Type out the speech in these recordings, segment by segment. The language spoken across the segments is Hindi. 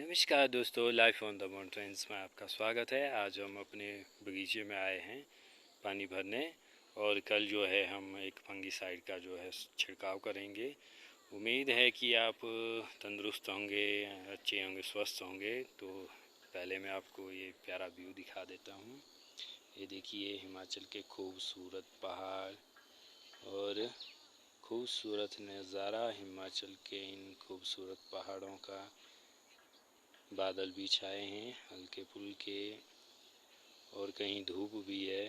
नमस्कार दोस्तों, लाइफ ऑन द माउंटेन्स में आपका स्वागत है। आज हम अपने बगीचे में आए हैं पानी भरने और कल जो है हम एक फंगीसाइड का जो है छिड़काव करेंगे। उम्मीद है कि आप तंदुरुस्त होंगे, अच्छे होंगे, स्वस्थ होंगे। तो पहले मैं आपको ये प्यारा व्यू दिखा देता हूँ। ये देखिए हिमाचल के खूबसूरत पहाड़ और खूबसूरत नज़ारा हिमाचल के इन खूबसूरत पहाड़ों का। बादल भी छाए हैं हल्के फुल्के और कहीं धूप भी है।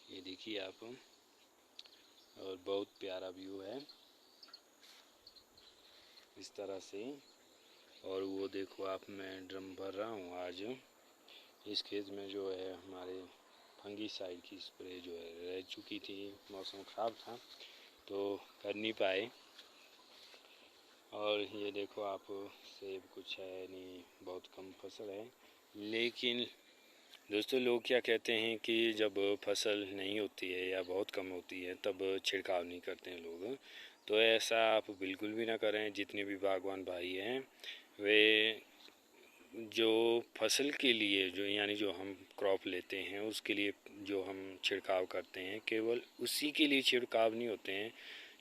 ये देखिए आप, और बहुत प्यारा व्यू है इस तरह से। और वो देखो आप, मैं ड्रम भर रहा हूँ आज। इस खेत में जो है हमारे फंगीसाइड की स्प्रे जो है रह चुकी थी, मौसम ख़राब था तो कर नहीं पाए। और ये देखो आप, सेब कुछ है नहीं, बहुत कम फसल है। लेकिन दोस्तों, लोग क्या कहते हैं कि जब फसल नहीं होती है या बहुत कम होती है तब छिड़काव नहीं करते हैं लोग। तो ऐसा आप बिल्कुल भी ना करें। जितने भी बागवान भाई हैं वे जो फसल के लिए जो यानी जो हम क्रॉप लेते हैं उसके लिए जो हम छिड़काव करते हैं, केवल उसी के लिए छिड़काव नहीं होते हैं।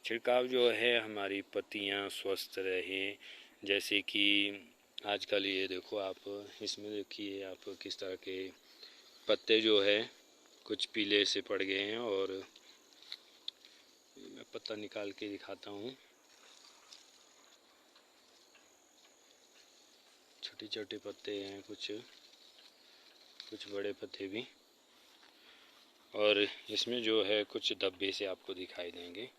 छिड़काव जो है हमारी पत्तियां स्वस्थ रहें। जैसे कि आजकल ये देखो आप, इसमें देखिए आप किस तरह के पत्ते जो है कुछ पीले से पड़ गए हैं। और मैं पत्ता निकाल के दिखाता हूँ। छोटे छोटे पत्ते हैं, कुछ बड़े पत्ते भी। और इसमें जो है कुछ धब्बे से आपको दिखाई देंगे।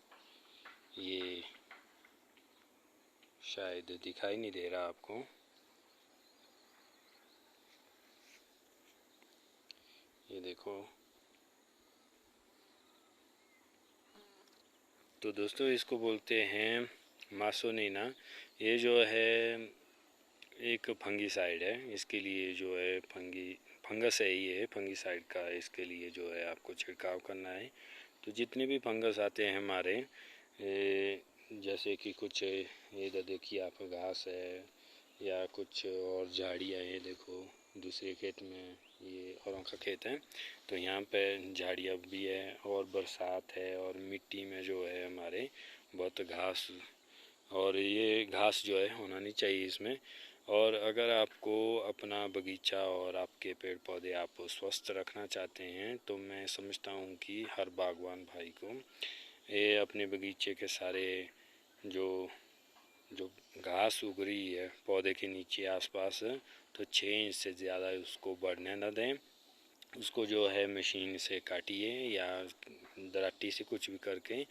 ये शायद दिखाई नहीं दे रहा आपको। ये देखो। तो दोस्तों, इसको बोलते हैं मासोनीना। ये जो है एक फंगीसाइड है। इसके लिए जो है फंगस है, ये फंगीसाइड का। इसके लिए जो है आपको छिड़काव करना है। तो जितने भी फंगस आते हैं हमारे, जैसे कि कुछ ये देखिए आप, घास है या कुछ और झाड़ियाँ हैं। देखो दूसरे खेत में, ये औरों का खेत है तो यहाँ पे झाड़ियाँ भी है और बरसात है और मिट्टी में जो है हमारे बहुत घास। और ये घास जो है होना नहीं चाहिए इसमें। और अगर आपको अपना बगीचा और आपके पेड़ पौधे आप स्वस्थ रखना चाहते हैं तो मैं समझता हूँ कि हर बागवान भाई को ये अपने बगीचे के सारे जो जो घास उग रही है पौधे के नीचे आसपास, तो 6 इंच से ज़्यादा उसको बढ़ने न दें। उसको जो है मशीन से काटिए या दराटी से कुछ भी करके।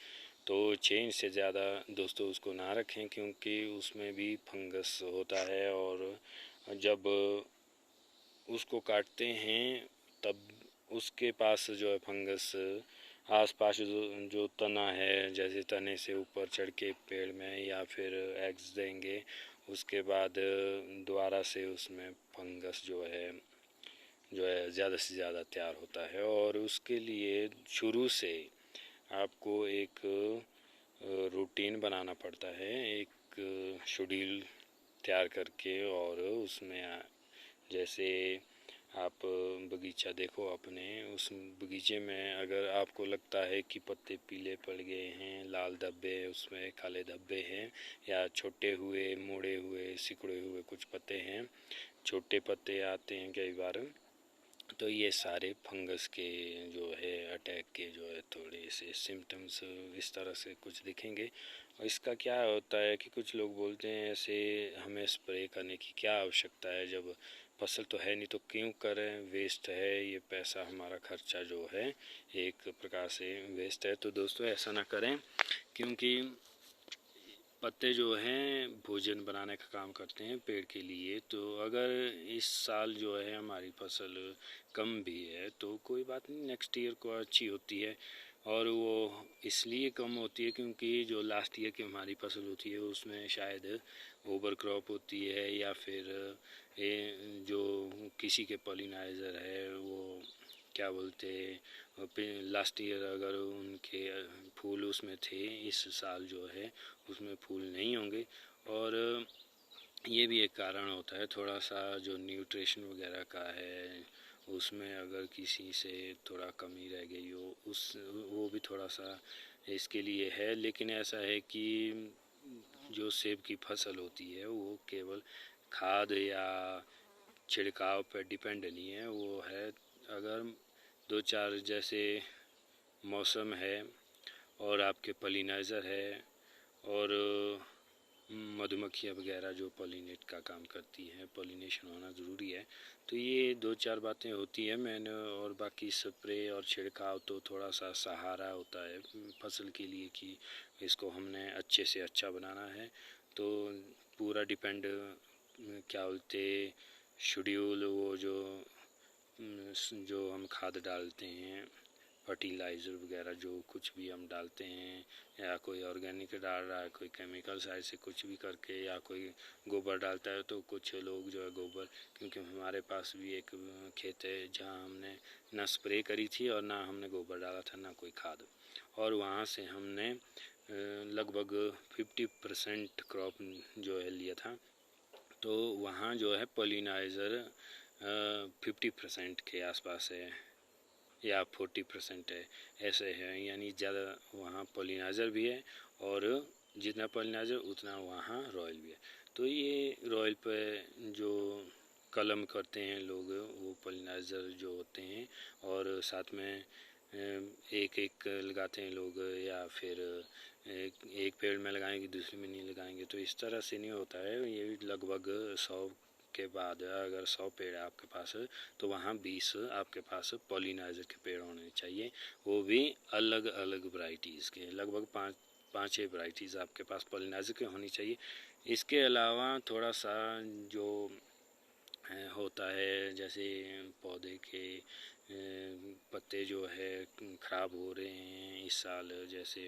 तो 6 इंच से ज़्यादा दोस्तों उसको ना रखें, क्योंकि उसमें भी फंगस होता है। और जब उसको काटते हैं तब उसके पास जो है फंगस आसपास जो तना है, जैसे तने से ऊपर चढ़ के पेड़ में या फिर एग्स देंगे, उसके बाद दोबारा से उसमें फंगस जो है ज़्यादा से ज़्यादा तैयार होता है। और उसके लिए शुरू से आपको एक रूटीन बनाना पड़ता है, एक शेड्यूल तैयार करके। और उसमें जैसे आप बगीचा देखो अपने, उस बगीचे में अगर आपको लगता है कि पत्ते पीले पड़ गए हैं, लाल धब्बे उसमें काले धब्बे हैं, या छोटे हुए मुड़े हुए सिकुड़े हुए कुछ पत्ते हैं, छोटे पत्ते आते हैं कई बार, तो ये सारे फंगस के जो है अटैक के जो है थोड़े से सिम्टम्स इस तरह से कुछ दिखेंगे। और इसका क्या होता है कि कुछ लोग बोलते हैं ऐसे हमें स्प्रे करने की क्या आवश्यकता है, जब फसल तो है नहीं तो क्यों करें, वेस्ट है ये पैसा, हमारा खर्चा जो है एक प्रकार से वेस्ट है। तो दोस्तों ऐसा ना करें, क्योंकि पत्ते जो हैं भोजन बनाने का काम करते हैं पेड़ के लिए। तो अगर इस साल जो है हमारी फसल कम भी है तो कोई बात नहीं, नेक्स्ट ईयर को अच्छी होती है। और वो इसलिए कम होती है क्योंकि जो लास्ट ईयर की हमारी फसल होती है उसमें शायद ओवर क्रॉप होती है, या फिर ये जो किसी के पॉलिनाइज़र है वो क्या बोलते हैं, लास्ट ईयर अगर उनके फूल उसमें थे, इस साल जो है उसमें फूल नहीं होंगे। और ये भी एक कारण होता है, थोड़ा सा जो न्यूट्रिशन वगैरह का है उसमें अगर किसी से थोड़ा कमी रह गई हो वो भी थोड़ा सा इसके लिए है। लेकिन ऐसा है कि जो सेब की फसल होती है वो केवल खाद या छिड़काव पर डिपेंड नहीं है, वो है अगर 2-4 जैसे मौसम है और आपके पॉलिनाइज़र है और मधुमक्खियाँ वगैरह जो पॉलिनेट का काम करती हैं, पॉलिनेशन होना ज़रूरी है। तो ये 2-4 बातें होती हैं मैंने, और बाकी स्प्रे और छिड़काव तो थोड़ा सा सहारा होता है फसल के लिए कि इसको हमने अच्छे से अच्छा बनाना है। तो पूरा डिपेंड क्या बोलते शेड्यूल, वो जो हम खाद डालते हैं, फर्टिलाइज़र वगैरह जो कुछ भी हम डालते हैं, या कोई ऑर्गेनिक डाल रहा है, कोई केमिकल साइड से कुछ भी करके, या कोई गोबर डालता है। तो कुछ लोग जो है गोबर, क्योंकि हमारे पास भी एक खेत है जहाँ हमने ना स्प्रे करी थी और ना हमने गोबर डाला था, ना कोई खाद, और वहाँ से हमने लगभग 50% क्रॉप जो है लिया था। तो वहाँ जो है पॉलिनाइज़र 50% के आसपास है या 40% है, ऐसे है। यानी ज़्यादा वहाँ पॉलिनाइज़र भी है, और जितना पॉलिनाइज़र उतना वहाँ रॉयल भी है। तो ये रॉयल पे जो कलम करते हैं लोग, वो पॉलिनाइज़र जो होते हैं, और साथ में एक एक लगाते हैं लोग, या फिर एक पेड़ में लगाएंगे दूसरे में नहीं लगाएंगे। तो इस तरह से नहीं होता है। ये लगभग 100 के बाद अगर 100 पेड़ है आपके पास, तो वहाँ 20 आपके पास पॉलिनाइज़र के पेड़ होने चाहिए, वो भी अलग अलग वैरायटीज़ के, लगभग 5-6 वैरायटीज़ आपके पास पॉलिनाइज़र के होनी चाहिए। इसके अलावा थोड़ा सा जो होता है, जैसे पौधे के पत्ते जो है ख़राब हो रहे हैं इस साल, जैसे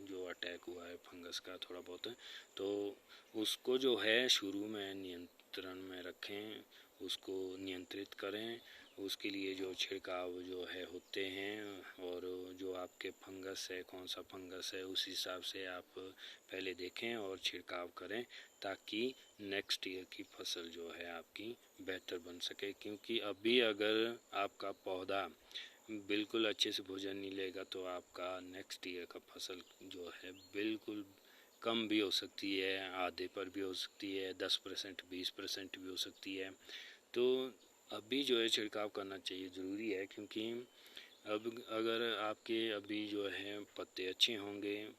जो अटैक हुआ है फंगस का थोड़ा बहुत, तो उसको जो है शुरू में नियंत्रण में रखें, उसको नियंत्रित करें। उसके लिए जो छिड़काव जो है होते हैं, और जो आपके फंगस है, कौन सा फंगस है, उस हिसाब से आप पहले देखें और छिड़काव करें, ताकि नेक्स्ट ईयर की फसल जो है आपकी बेहतर बन सके। क्योंकि अभी अगर आपका पौधा बिल्कुल अच्छे से भोजन नहीं लेगा, तो आपका नेक्स्ट ईयर का फसल जो है बिल्कुल कम भी हो सकती है, आधे पर भी हो सकती है, 10% 20% भी हो सकती है। तो अभी जो है छिड़काव करना चाहिए, ज़रूरी है। क्योंकि अब अगर आपके अभी जो है पत्ते अच्छे होंगे,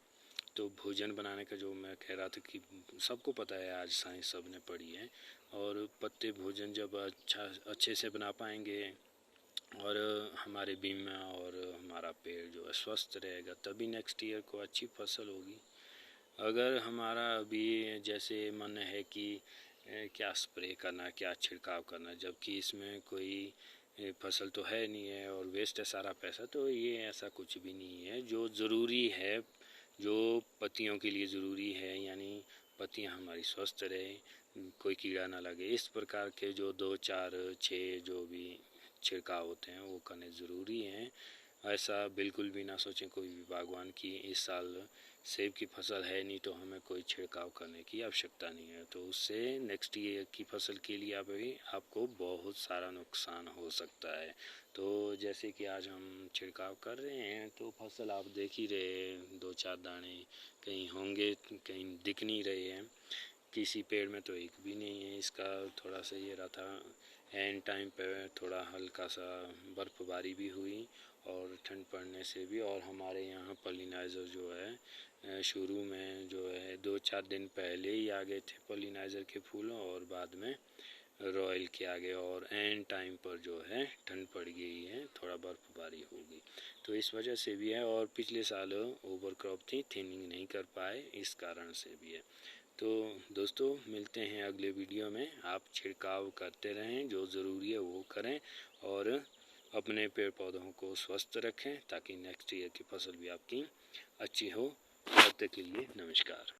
तो भोजन बनाने का जो मैं कह रहा था कि सबको पता है, आज साइंस सब ने पढ़ी है, और पत्ते भोजन जब अच्छे से बना पाएंगे, और हमारे बीमा और हमारा पेड़ जो है स्वस्थ रहेगा, तभी नेक्स्ट ईयर को अच्छी फसल होगी। अगर हमारा अभी जैसे मन है कि क्या स्प्रे करना, क्या छिड़काव करना, जबकि इसमें कोई फसल तो है नहीं है और वेस्ट है सारा पैसा, तो ये ऐसा कुछ भी नहीं है। जो ज़रूरी है, जो पत्तियों के लिए ज़रूरी है, यानी पत्तियां हमारी स्वस्थ रहे, कोई कीड़ा ना लगे, इस प्रकार के जो 2-4-6 जो भी छिड़काव होते हैं वो करने ज़रूरी हैं। ऐसा बिल्कुल भी ना सोचें कोई भी बागवान की इस साल सेब की फसल है नहीं तो हमें कोई छिड़काव करने की आवश्यकता नहीं है, तो उससे नेक्स्ट ईयर की फसल के लिए आपको बहुत सारा नुकसान हो सकता है। तो जैसे कि आज हम छिड़काव कर रहे हैं, तो फसल आप देख ही रहे, 2-4 दाने कहीं होंगे, कहीं दिख नहीं रहे हैं, किसी पेड़ में तो एक भी नहीं है। इसका थोड़ा सा ये रहा था, एंड टाइम पे थोड़ा हल्का सा बर्फ़बारी भी हुई, और ठंड पड़ने से भी, और हमारे यहाँ पॉलिनाइज़र जो है शुरू में जो है 2-4 दिन पहले ही आ गए थे पॉलिनाइज़र के फूलों, और बाद में रॉयल के आ गए, और एंड टाइम पर जो है ठंड पड़ गई है, थोड़ा बर्फ़बारी हो गई, तो इस वजह से भी है। और पिछले साल ओवर क्रॉप थी, थिनिंग नहीं कर पाए, इस कारण से भी है। तो दोस्तों मिलते हैं अगले वीडियो में। आप छिड़काव करते रहें, जो ज़रूरी है वो करें, और अपने पेड़ पौधों को स्वस्थ रखें, ताकि नेक्स्ट ईयर की फसल भी आपकी अच्छी हो। तब तक के लिए नमस्कार।